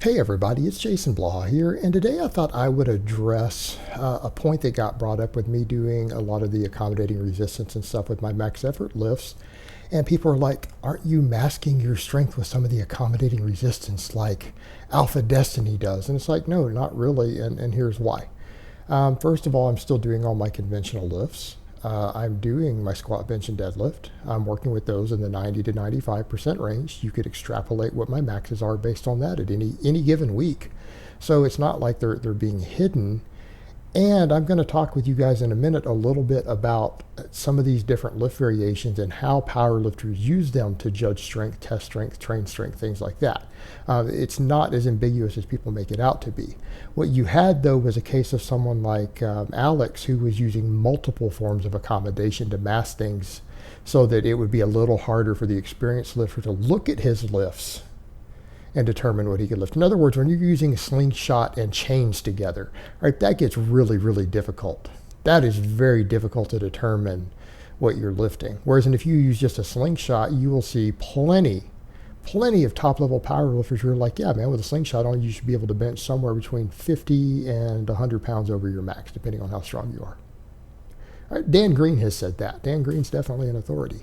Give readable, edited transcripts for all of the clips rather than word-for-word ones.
Hey everybody, it's Jason Blaha here, and today I thought I would address a point that got brought up with me doing a lot of the accommodating resistance and stuff with my max effort lifts. And people are like, aren't you masking your strength with some of the accommodating resistance like AlphaDestiny does? And it's like, no, not really, and here's why. First of all, I'm still doing all my conventional lifts. I'm doing my squat, bench, and deadlift. I'm working with those in the 90 to 95% range. You could extrapolate what my maxes are based on that at any given week. So it's not like they're being hidden. And I'm going to talk with you guys in a minute a little bit about some of these different lift variations and how powerlifters use them to judge strength, test strength, train strength, things like that. It's not as ambiguous as people make it out to be. What you had, though, was a case of someone like Alex, who was using multiple forms of accommodation to mask things so that it would be a little harder for the experienced lifter to look at his lifts and determine what he could lift. In other words, when you're using a slingshot and chains together, right, that gets really, really difficult. That is very difficult to determine what you're lifting. Whereas if you use just a slingshot, you will see plenty of top-level powerlifters who are like, yeah, man, with a slingshot on, you should be able to bench somewhere between 50 and 100 pounds over your max, depending on how strong you are. All right, Dan Green has said that. Dan Green's definitely an authority.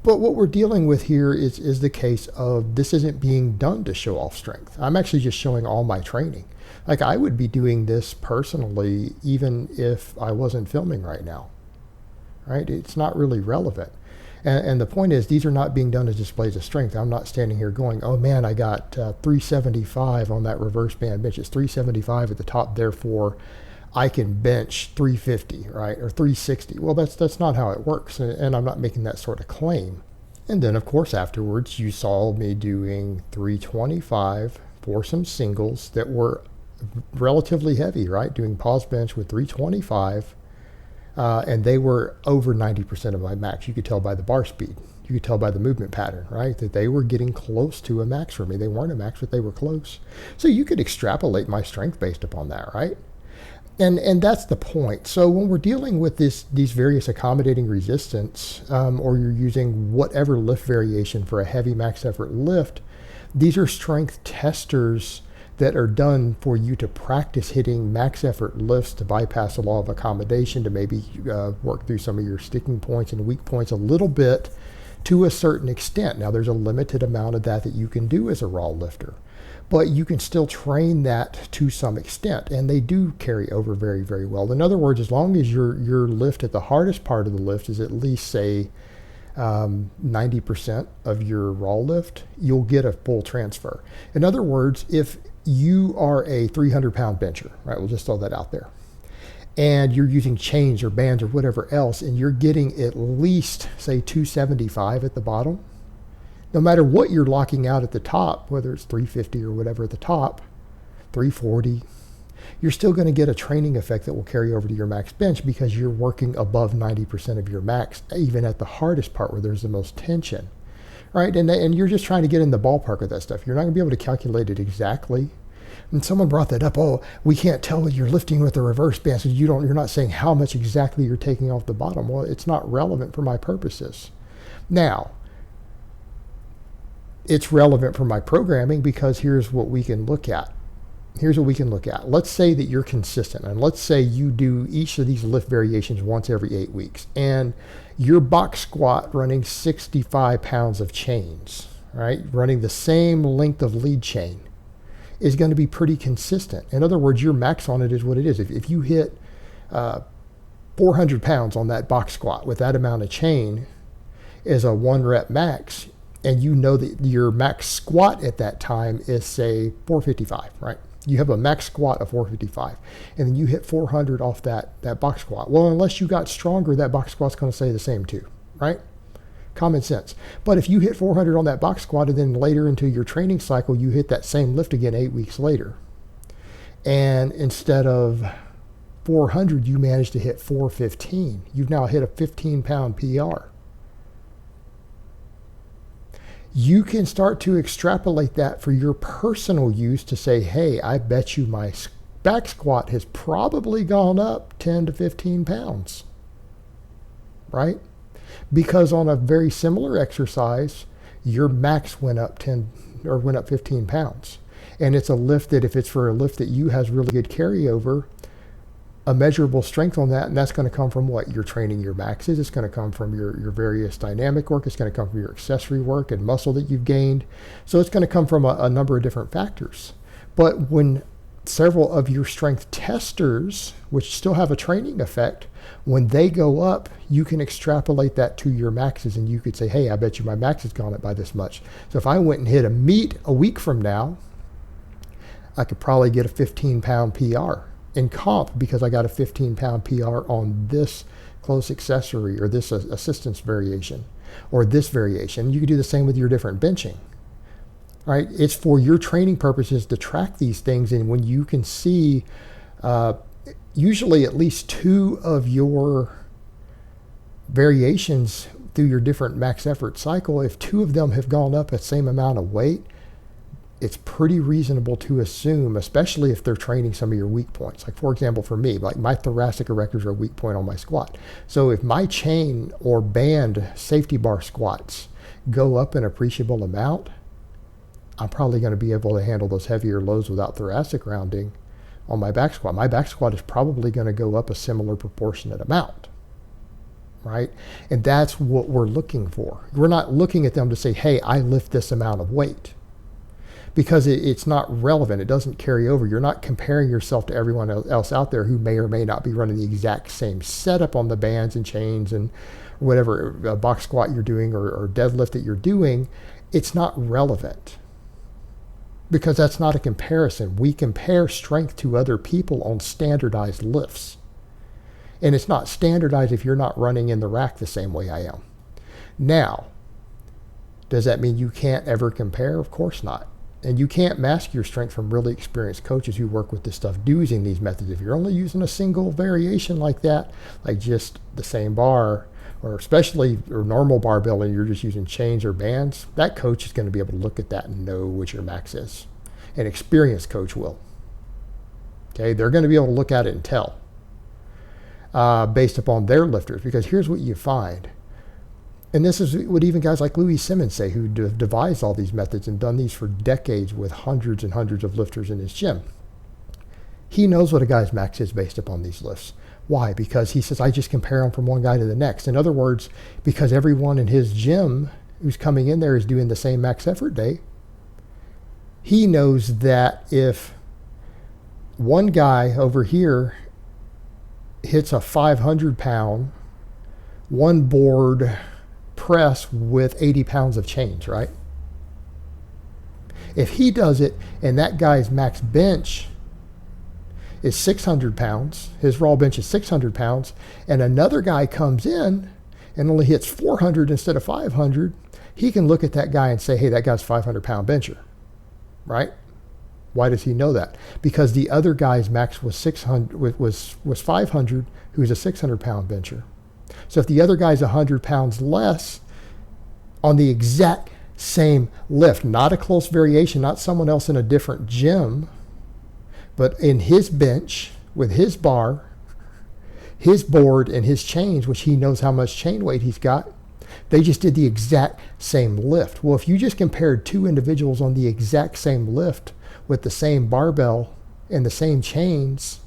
But what we're dealing with here is the case of this isn't being done to show off strength. I'm actually just showing all my training. Like, I would be doing this personally even if I wasn't filming right now, right? It's not really relevant. And the point is, these are not being done as displays of strength. I'm not standing here going, oh man, I got 375 on that reverse band bench. It's 375 at the top, therefore I can bench 350, right, or 360. Well, that's not how it works, and I'm not making that sort of claim. And then, of course, afterwards, you saw me doing 325 for some singles that were relatively heavy, right, doing pause bench with 325, and they were over 90% of my max. You could tell by the bar speed. You could tell by the movement pattern, right, that they were getting close to a max for me. They weren't a max, but they were close. So you could extrapolate my strength based upon that, right? And that's the point. So when we're dealing with these various accommodating resistance, or you're using whatever lift variation for a heavy max effort lift, these are strength testers that are done for you to practice hitting max effort lifts to bypass the law of accommodation, to maybe work through some of your sticking points and weak points a little bit to a certain extent. Now, there's a limited amount of that you can do as a raw lifter, but you can still train that to some extent, and they do carry over very, very well. In other words, as long as your lift at the hardest part of the lift is at least, say, 90% of your raw lift, you'll get a full transfer. In other words, if you are a 300-pound bencher, right, we'll just throw that out there, and you're using chains or bands or whatever else, and you're getting at least, say, 275 at the bottom, no matter what you're locking out at the top, whether it's 350 or whatever at the top, 340, you're still going to get a training effect that will carry over to your max bench because you're working above 90% of your max, even at the hardest part where there's the most tension, right? And you're just trying to get in the ballpark of that stuff. You're not going to be able to calculate it exactly. And someone brought that up. Oh, we can't tell what you're lifting with the reverse band, so you're not saying how much exactly you're taking off the bottom. Well, it's not relevant for my purposes. Now, it's relevant for my programming because here's what we can look at. Let's say that you're consistent, and let's say you do each of these lift variations once every 8 weeks, and your box squat running 65 pounds of chains, right, running the same length of lead chain, is going to be pretty consistent. In other words, your max on it is what it is. If you hit 400 pounds on that box squat with that amount of chain as a 1 rep max, and you know that your max squat at that time is, say, 455, right? You have a max squat of 455, and then you hit 400 off that box squat. Well, unless you got stronger, that box squat's going to stay the same too, right? Common sense. But if you hit 400 on that box squat, and then later into your training cycle, you hit that same lift again 8 weeks later, and instead of 400, you managed to hit 415. You've now hit a 15-pound PR. You can start to extrapolate that for your personal use to say, hey, I bet you my back squat has probably gone up 10 to 15 pounds, right? Because on a very similar exercise, your max went up 10 or went up 15 pounds. And it's a lift that, if it's for a lift that you has really good carryover, a measurable strength on that, and that's going to come from what? You're training your maxes. It's going to come from your various dynamic work. It's going to come from your accessory work and muscle that you've gained. So it's going to come from a number of different factors. But when several of your strength testers, which still have a training effect, when they go up, you can extrapolate that to your maxes, and you could say, hey, I bet you my max has gone up by this much. So if I went and hit a meet a week from now, I could probably get a 15-pound PR in comp, because I got a 15-pound PR on this close accessory, or this assistance variation, or this variation. You could do the same with your different benching. Right? It's for your training purposes to track these things, and when you can see usually at least 2 of your variations through your different max effort cycle, if 2 of them have gone up the same amount of weight, it's pretty reasonable to assume, especially if they're training some of your weak points. Like, for example, for me, like my thoracic erectors are a weak point on my squat. So if my chain or band safety bar squats go up an appreciable amount, I'm probably going to be able to handle those heavier loads without thoracic rounding on my back squat. My back squat is probably going to go up a similar proportionate amount, right? And that's what we're looking for. We're not looking at them to say, hey, I lift this amount of weight, because it's not relevant. It doesn't carry over. You're not comparing yourself to everyone else out there who may or may not be running the exact same setup on the bands and chains and whatever box squat you're doing or deadlift that you're doing. It's not relevant, because that's not a comparison. We compare strength to other people on standardized lifts. And it's not standardized if you're not running in the rack the same way I am. Now, does that mean you can't ever compare? Of course not. And you can't mask your strength from really experienced coaches who work with this stuff using these methods. If you're only using a single variation like that, like just the same bar, or especially or normal barbell, and you're just using chains or bands, that coach is going to be able to look at that and know what your max is. An experienced coach will. Okay, they're going to be able to look at it and tell based upon their lifters, because here's what you find. And this is what even guys like Louis Simmons say, who devised all these methods and done these for decades with hundreds and hundreds of lifters in his gym. He knows what a guy's max is based upon these lifts. Why? Because he says, I just compare them from one guy to the next. In other words, because everyone in his gym who's coming in there is doing the same max effort day, he knows that if one guy over here hits a 500-pound, one board press with 80 pounds of chains, right? If he does it and that guy's max bench is 600 pounds, his raw bench is 600 pounds, and another guy comes in and only hits 400 instead of 500, he can look at that guy and say, hey, that guy's 500-pound bencher, right? Why does he know that? Because the other guy's max was 600, was 500, who's a 600-pound bencher. So if the other guy's 100 pounds less on the exact same lift, not a close variation, not someone else in a different gym, but in his bench with his bar, his board, and his chains, which he knows how much chain weight he's got, they just did the exact same lift. Well, if you just compared 2 individuals on the exact same lift with the same barbell and the same chains,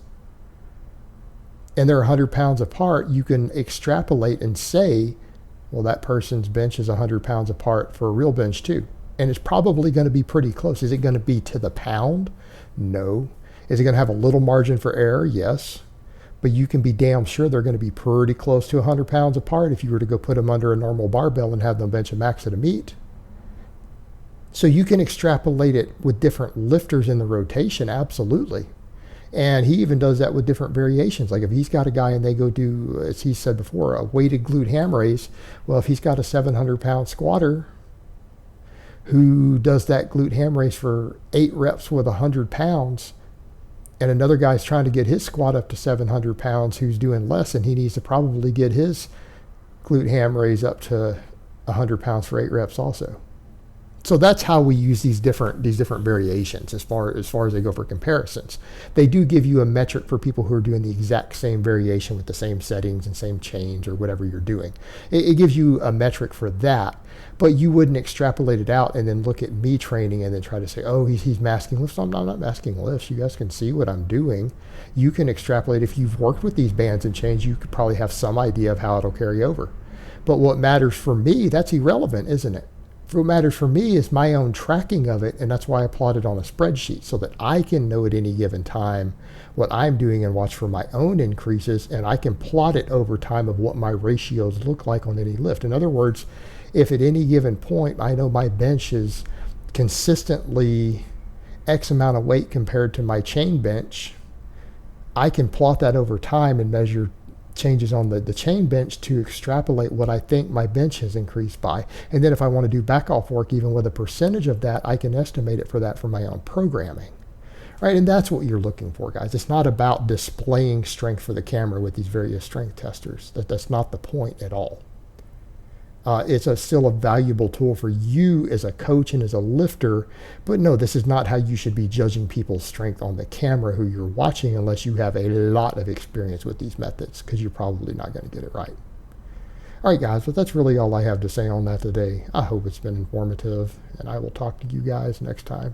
and they're 100 pounds apart, you can extrapolate and say, well, that person's bench is 100 pounds apart for a real bench too. And it's probably going to be pretty close. Is it going to be to the pound? No. Is it going to have a little margin for error? Yes. But you can be damn sure they're going to be pretty close to 100 pounds apart if you were to go put them under a normal barbell and have them bench a max at a meet. So you can extrapolate it with different lifters in the rotation, absolutely. And he even does that with different variations. Like if he's got a guy and they go do, as he said before, a weighted glute ham raise, well, if he's got a 700-pound squatter who does that glute ham raise for 8 reps with 100 pounds, and another guy's trying to get his squat up to 700 pounds who's doing less, and he needs to probably get his glute ham raise up to 100 pounds for 8 reps also. So that's how we use these different variations as far as they go for comparisons. They do give you a metric for people who are doing the exact same variation with the same settings and same change or whatever you're doing. It gives you a metric for that, but you wouldn't extrapolate it out and then look at me training and then try to say, oh, he's masking lifts. I'm not masking lifts. You guys can see what I'm doing. You can extrapolate. If you've worked with these bands and chains, you could probably have some idea of how it'll carry over. But what matters for me, that's irrelevant, isn't it? What matters for me is my own tracking of it, and that's why I plot it on a spreadsheet so that I can know at any given time what I'm doing and watch for my own increases, and I can plot it over time of what my ratios look like on any lift. In other words, if at any given point I know my bench is consistently X amount of weight compared to my chain bench, I can plot that over time and measure changes on the chain bench to extrapolate what I think my bench has increased by. And then if I want to do back off work, even with a percentage of that, I can estimate it for that for my own programming. Right, and that's what you're looking for, guys. It's not about displaying strength for the camera with these various strength testers. That's not the point at all. It's still a valuable tool for you as a coach and as a lifter, but no, this is not how you should be judging people's strength on the camera who you're watching unless you have a lot of experience with these methods, because you're probably not going to get it right. All right, guys, but that's really all I have to say on that today. I hope it's been informative, and I will talk to you guys next time.